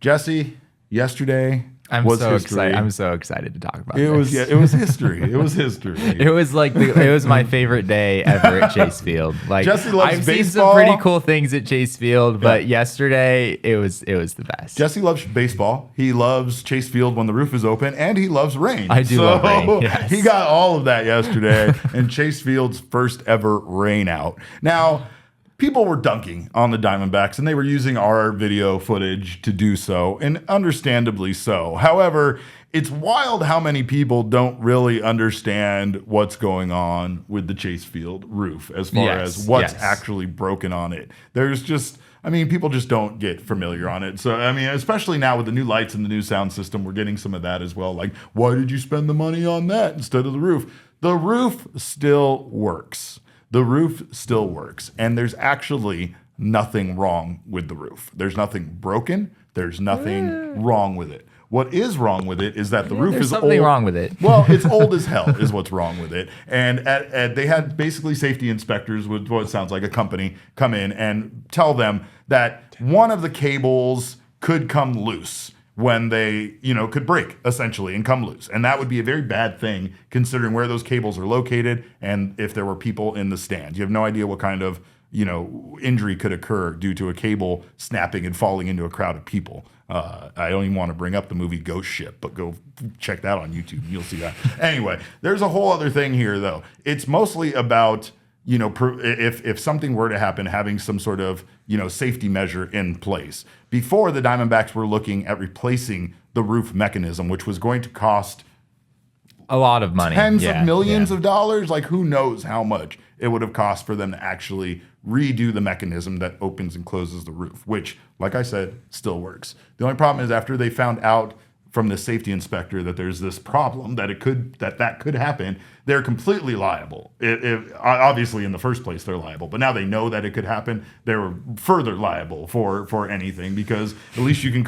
Jesse, yesterday I'm was so history. excited. I'm so excited to talk about It this. was it was history. It was history. It was like it was my favorite day ever at Chase Field. Like Jesse loves I've baseball. seen some pretty cool things at Chase Field, but yesterday it was the best. Jesse loves baseball. He loves Chase Field when the roof is open, and he loves rain. I do love rain. Yes. He got all of that yesterday in Chase Field's first ever rain out. Now, people were dunking on the Diamondbacks, and they were using our video footage to do so, and understandably so. However, it's wild how many people don't really understand what's going on with the Chase Field roof as far as what's actually broken on it. There's just, people just don't get familiar on it. So, especially now with the new lights and the new sound system, we're getting some of that as well. Like, why did you spend the money on that instead of the roof? The roof still works. The roof still works. And there's actually nothing wrong with the roof. There's nothing broken. There's nothing wrong with it. What is wrong with it is that the roof is old. There's something wrong with it. Well, it's old as hell is what's wrong with it. And they had basically safety inspectors with what sounds like a company come in and tell them that one of the cables could come loose when they, could break essentially and come loose. And that would be a very bad thing considering where those cables are located and if there were people in the stand. You have no idea what kind of, injury could occur due to a cable snapping and falling into a crowd of people. I don't even want to bring up the movie Ghost Ship, but go check that on YouTube. You'll see that. Anyway, there's a whole other thing here, though. It's mostly about, if something were to happen, having some sort of, safety measure in place. Before, the Diamondbacks were looking at replacing the roof mechanism, which was going to cost a lot of money. Tens of millions of dollars. Like, who knows how much it would have cost for them to actually redo the mechanism that opens and closes the roof, which, like I said, still works. The only problem is after they found out from the safety inspector that there's this problem that that could happen, they're completely liable. Obviously, in the first place, they're liable, but now they know that it could happen. They're further liable for anything because at least you can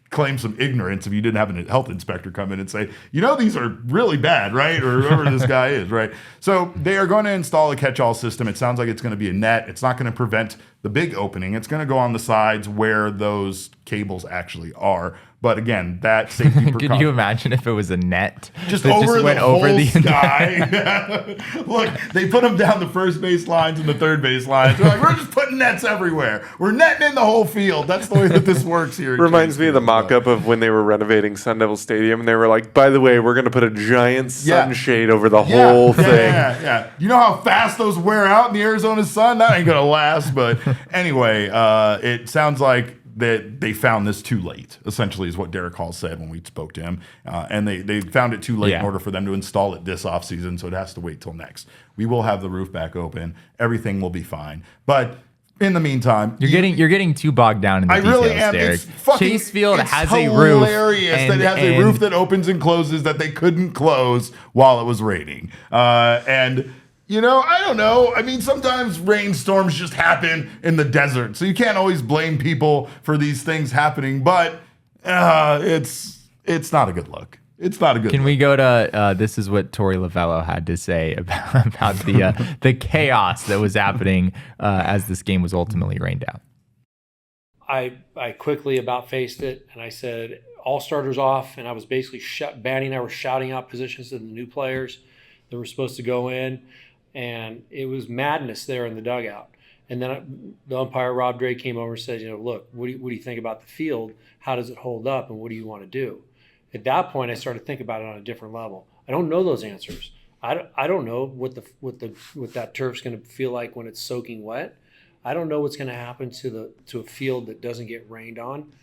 claim some ignorance if you didn't have a health inspector come in and say, these are really bad, right? Or whoever this guy is, right? So they are going to install a catch-all system. It sounds like it's going to be a net. It's not going to prevent the big opening. It's going to go on the sides where those cables actually are. But again, that safety precaution. Could you imagine if it was a net? Just over the whole sky. Look, they put them down the first base lines and the third base lines. They're like, we're just putting nets everywhere. We're netting in the whole field. That's the way that this works here. Reminds me of the mock-up of when they were renovating Sun Devil Stadium, and they were like, by the way, we're going to put a giant sunshade over the whole thing. Yeah. You know how fast those wear out in the Arizona sun? That ain't going to last. But anyway, it sounds like that they found this too late, essentially, is what Derek Hall said when we spoke to him. And they found it too late in order for them to install it this offseason, so it has to wait till next. We will have the roof back open. Everything will be fine. But in the meantime, you're getting too bogged down in the details, really am. Derek. Chase Field has a roof. Hilarious that it has a roof that opens and closes that they couldn't close while it was raining. I don't know. Sometimes rainstorms just happen in the desert, so you can't always blame people for these things happening. But it's not a good look. It's not a good. Can we go to this is what Torey Lovello had to say about the chaos that was happening as this game was ultimately rained out. I quickly about-faced it, and I said, all starters off, and I was basically Batty and I were shouting out positions to the new players that were supposed to go in, and it was madness there in the dugout. And then the umpire, Rob Drake, came over and said, look, what do you think about the field? How does it hold up, and what do you want to do? At that point, I started to think about it on a different level. I don't know those answers. I don't know what that turf's going to feel like when it's soaking wet. I don't know what's going to happen to a field that doesn't get rained on.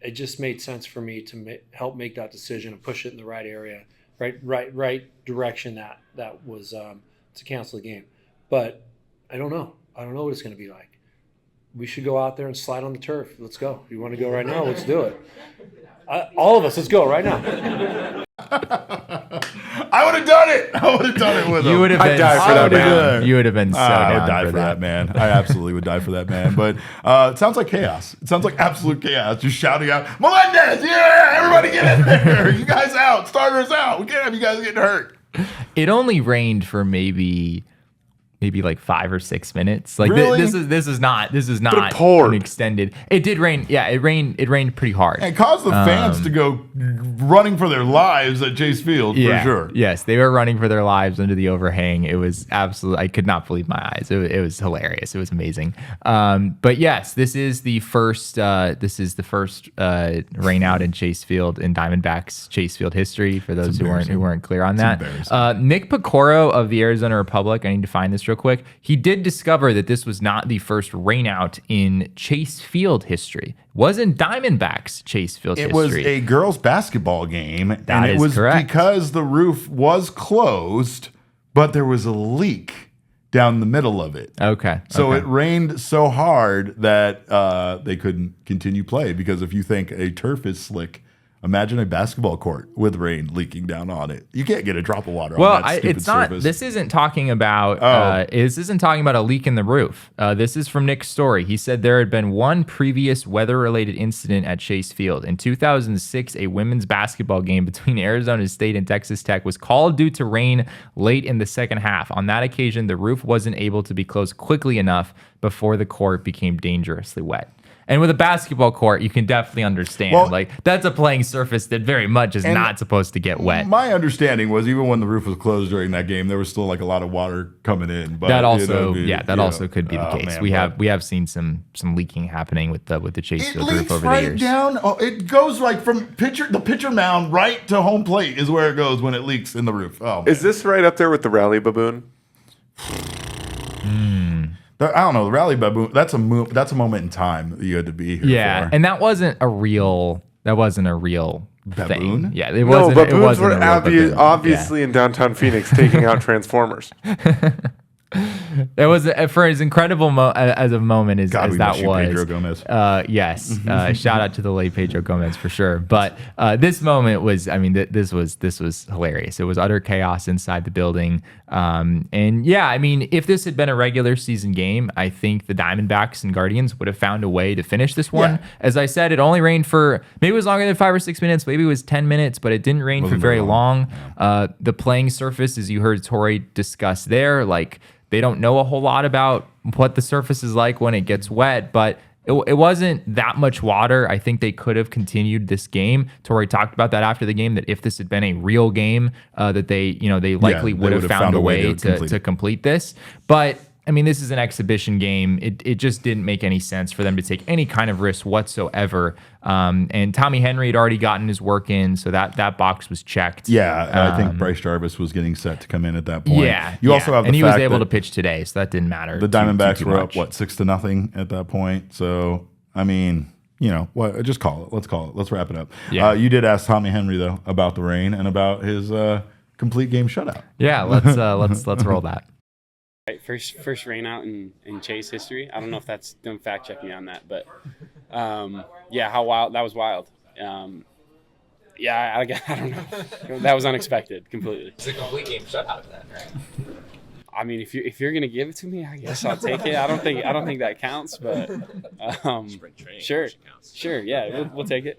It just made sense for me to help make that decision and push it in the right area, right direction. That was to cancel the game. But I don't know. I don't know what it's going to be like. We should go out there and slide on the turf. Let's go. If you want to go right now, let's do it. All of us, let's go right now. I would have done it. I would have done it with him. You would have been so down. You would have been so down. I would die for that, man. I absolutely would die for that, man. But it sounds like chaos. It sounds like absolute chaos. Just shouting out, Melendez, yeah, everybody get in there. You guys out. Starters out. We can't have you guys getting hurt. It only rained for maybe maybe like 5 or 6 minutes. Like Really? this is not it poured. an extended. It did rain. Yeah, it rained pretty hard. And caused the fans to go running for their lives at Chase Field, for sure. Yes, they were running for their lives under the overhang. It was absolutely, I could not believe my eyes. It was hilarious. It was amazing. But yes, this is the first rain out in Chase Field in Diamondbacks Chase Field history. For those who weren't clear on that, Nick Picoro of the Arizona Republic. I need to find this real quick. He did discover that this was not the first rain out in Chase Field history. It was in Diamondbacks Chase Field history. It was a girls' basketball game, and it was correct. because the roof was closed, but there was a leak down the middle of it. Okay. So okay. it rained so hard that they couldn't continue play, because if you think a turf is slick, imagine a basketball court with rain leaking down on it. You can't get a drop of water on that stupid surface. This isn't talking about. This isn't talking about a leak in the roof. This is from Nick's story. He said there had been one previous weather-related incident at Chase Field in 2006. A women's basketball game between Arizona State and Texas Tech was called due to rain late in the second half. On that occasion, the roof wasn't able to be closed quickly enough before the court became dangerously wet. And with a basketball court, you can definitely understand. Like, that's a playing surface that very much is not supposed to get wet. My understanding was even when the roof was closed during that game, there was still like a lot of water coming in. But that also, also could be the case. Man, we have seen some leaking happening with the Chase Field roof over right the years. Down. Oh, it goes like from the pitcher mound right to home plate is where it goes when it leaks in the roof. Oh, man. Is this right up there with the rally baboon? I don't know. The rally baboon. That's a moment in time that you had to be here. Yeah, for. and that wasn't a real baboon. thing. Yeah, it No, wasn't. baboons were a real baboon. obviously in downtown Phoenix taking out Transformers. It was for as incredible as a moment as God, we that miss you, was. Pedro Gomez. Yes, shout out to the late Pedro Gomez for sure. But this moment was, I mean, this was hilarious. It was utter chaos inside the building. And yeah, I mean, if this had been a regular season game, I think the Diamondbacks and Guardians would have found a way to finish this one. Yeah. As I said, it only rained for maybe it was longer than 5 or 6 minutes, maybe it was 10 minutes, but it didn't rain for very long. The playing surface, as you heard Tori discuss there, like, they don't know a whole lot about what the surface is like when it gets wet, but it wasn't that much water. I think they could have continued this game. Tori talked about that after the game, that if this had been a real game, that they likely would have found a way to complete this. But I mean, this is an exhibition game. It just didn't make any sense for them to take any kind of risk whatsoever. And Tommy Henry had already gotten his work in, so that box was checked. Yeah, I think Bryce Jarvis was getting set to come in at that point. Yeah, you also have the and he fact was able that to pitch today, so that didn't matter. the Diamondbacks too were much. up 6-0 at that point. So I mean, what? Just call it. Let's call it. Let's wrap it up. Yeah. You did ask Tommy Henry though about the rain and about his complete game shutout. Yeah, let's roll that. Right, first rain out in Chase history. I don't know if that's, don't fact check me on that, but yeah, how wild that was wild. Yeah, I don't know. That was unexpected completely. It's a complete game shutout then, right? I mean, if you're gonna give it to me, I guess I'll take it. I don't think that counts, but sure, yeah, we'll take it.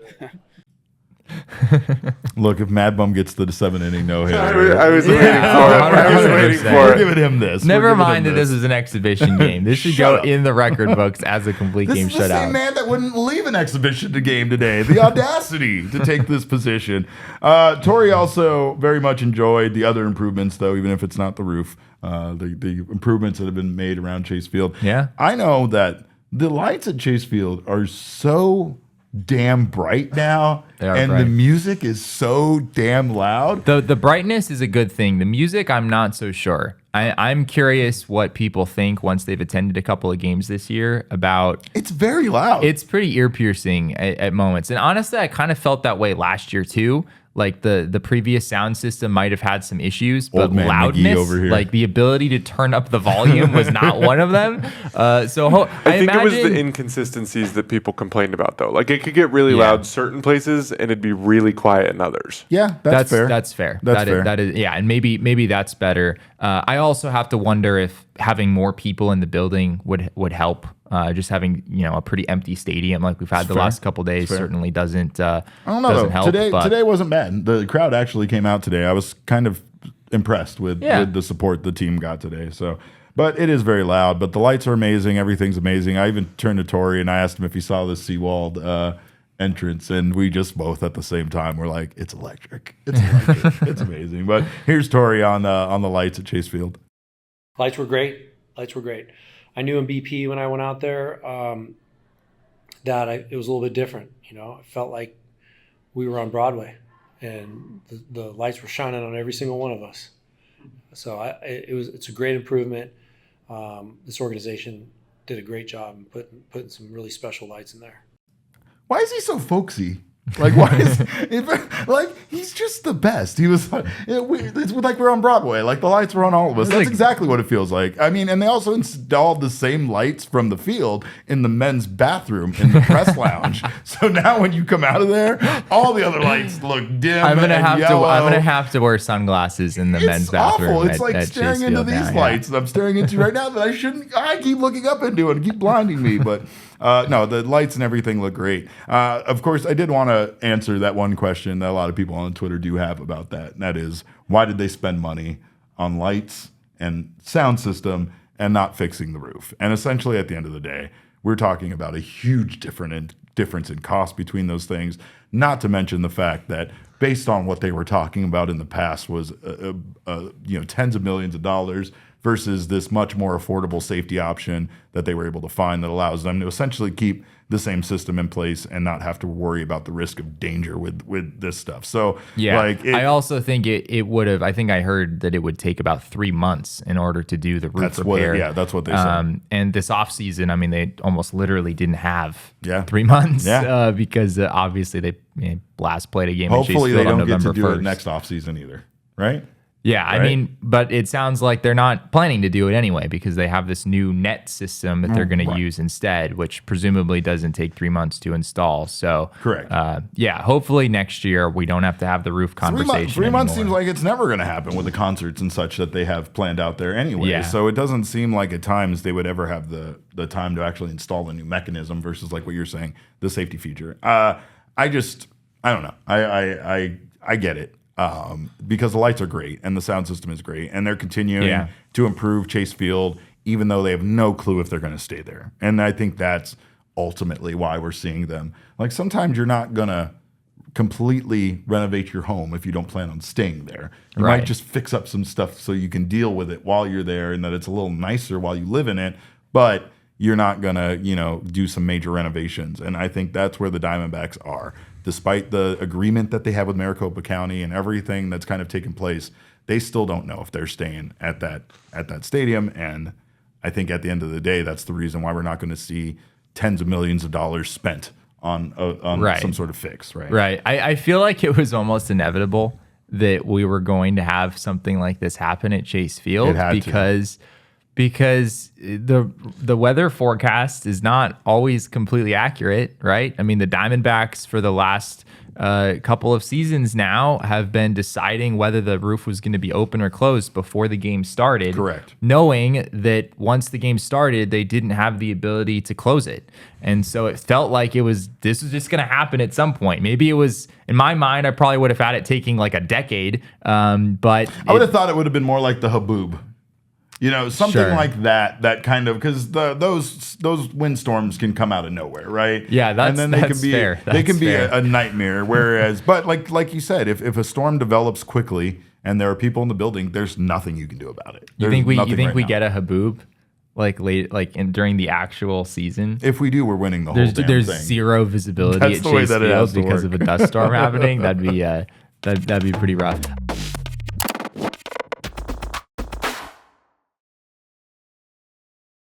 Look, if Mad Bum gets the 7-inning no-hitter, I was waiting for it. I was waiting for we're it. giving him this. Never We're giving mind him that this is an exhibition game. This should go in the record books as a complete This game is the same shutout. man that wouldn't leave an exhibition game today. The audacity to take this position. Tori also very much enjoyed the other improvements, though, even if it's not the roof. The improvements that have been made around Chase Field. Yeah. I know that the lights at Chase Field are so damn bright now, and bright. the music is so damn loud. The brightness is a good thing. The music, I'm not so sure. I'm curious what people think once they've attended a couple of games this year about. It's very loud. It's pretty ear piercing at moments, and honestly, I kind of felt that way last year too. Like the previous sound system might have had some issues, but Old man McGee loudness, over here. like the ability to turn up the volume, was not one of them. I think it was the imagine- inconsistencies that people complained about, though. Like, it could get really loud certain places, and it'd be really quiet in others. Yeah, that's fair. That's fair. That's fair. That is, yeah, and maybe that's better. I also have to wonder if having more people in the building would help. Just having a pretty empty stadium like we've had the last couple days certainly doesn't. I don't know. Doesn't help, today wasn't bad. The crowd actually came out today. I was kind of impressed with the support the team got today. So But it is very loud. But the lights are amazing. Everything's amazing. I even turned to Tori and I asked him if he saw the seawalled entrance, and we just both at the same time were like, "It's electric. It's electric. It's amazing." But here's Tori on the lights at Chase Field. Lights were great. I knew in BP when I went out there that it was a little bit different. I felt like we were on Broadway, and the lights were shining on every single one of us. So it's a great improvement. This organization did a great job in putting some really special lights in there. Why is he so folksy? Like, why is like he's just the best? He was it's like we're on Broadway. Like the lights were on all of us. That's exactly what it feels like. I mean, and they also installed the same lights from the field in the men's bathroom in the press lounge. So now when you come out of there, all the other lights look dim. I'm gonna have to wear sunglasses in the men's bathroom. Awful. It's like staring into these lights that I'm staring into right now that I shouldn't. I keep looking up into and keep blinding me, but. No, the lights and everything look great. Of course, I did want to answer that one question that a lot of people on Twitter do have about that. And that is, why did they spend money on lights and sound system and not fixing the roof? And essentially, at the end of the day, we're talking about a huge difference in cost between those things, not to mention the fact that based on what they were talking about in the past was tens of millions of dollars versus this much more affordable safety option that they were able to find that allows them to essentially keep the same system in place and not have to worry about the risk of danger with this stuff. So I also think it would have. I think I heard that it would take about 3 months in order to do the roof repair. That's what they said. And this off season, I mean, they almost literally didn't have 3 months because obviously they blast played a game. Hopefully they don't get to do 1st. it next off season either, right? Yeah, right? I mean, but it sounds like they're not planning to do it anyway because they have this new net system that they're going to use instead, which presumably doesn't take 3 months to install. So, correct. Hopefully next year we don't have to have the roof conversation. 3 months seems like it's never going to happen with the concerts and such that they have planned out there anyway. Yeah. So it doesn't seem like at times they would ever have the time to actually install a new mechanism versus like what you're saying, the safety feature. I don't know. I get it. Because the lights are great and the sound system is great and they're continuing to improve Chase Field even though they have no clue if they're going to stay there. And I think that's ultimately why we're seeing them. Like sometimes you're not going to completely renovate your home if you don't plan on staying there. You might just fix up some stuff so you can deal with it while you're there and that it's a little nicer while you live in it, but you're not going to, do some major renovations. And I think that's where the Diamondbacks are. Despite the agreement that they have with Maricopa County and everything that's kind of taken place, they still don't know if they're staying at that stadium. And I think at the end of the day, that's the reason why we're not going to see tens of millions of dollars spent on some sort of fix, right? Right. I feel like it was almost inevitable that we were going to have something like this happen at Chase Field because the weather forecast is not always completely accurate, right? I mean, the Diamondbacks for the last couple of seasons now have been deciding whether the roof was going to be open or closed before the game started. Correct. Knowing that once the game started, they didn't have the ability to close it. And so it felt like this was just going to happen at some point. Maybe it was, in my mind, I probably would have had it taking like a decade. But I would have thought it would have been more like the Haboob. Something like that kind of, because those windstorms can come out of nowhere, right? Yeah, and then they can be a nightmare. Whereas, but like you said, if a storm develops quickly and there are people in the building, there's nothing you can do about it. You think we get a Haboob during the actual season? If we do, we're winning the whole damn thing. There's zero visibility at Chase Field because of a dust storm happening. That'd be pretty rough.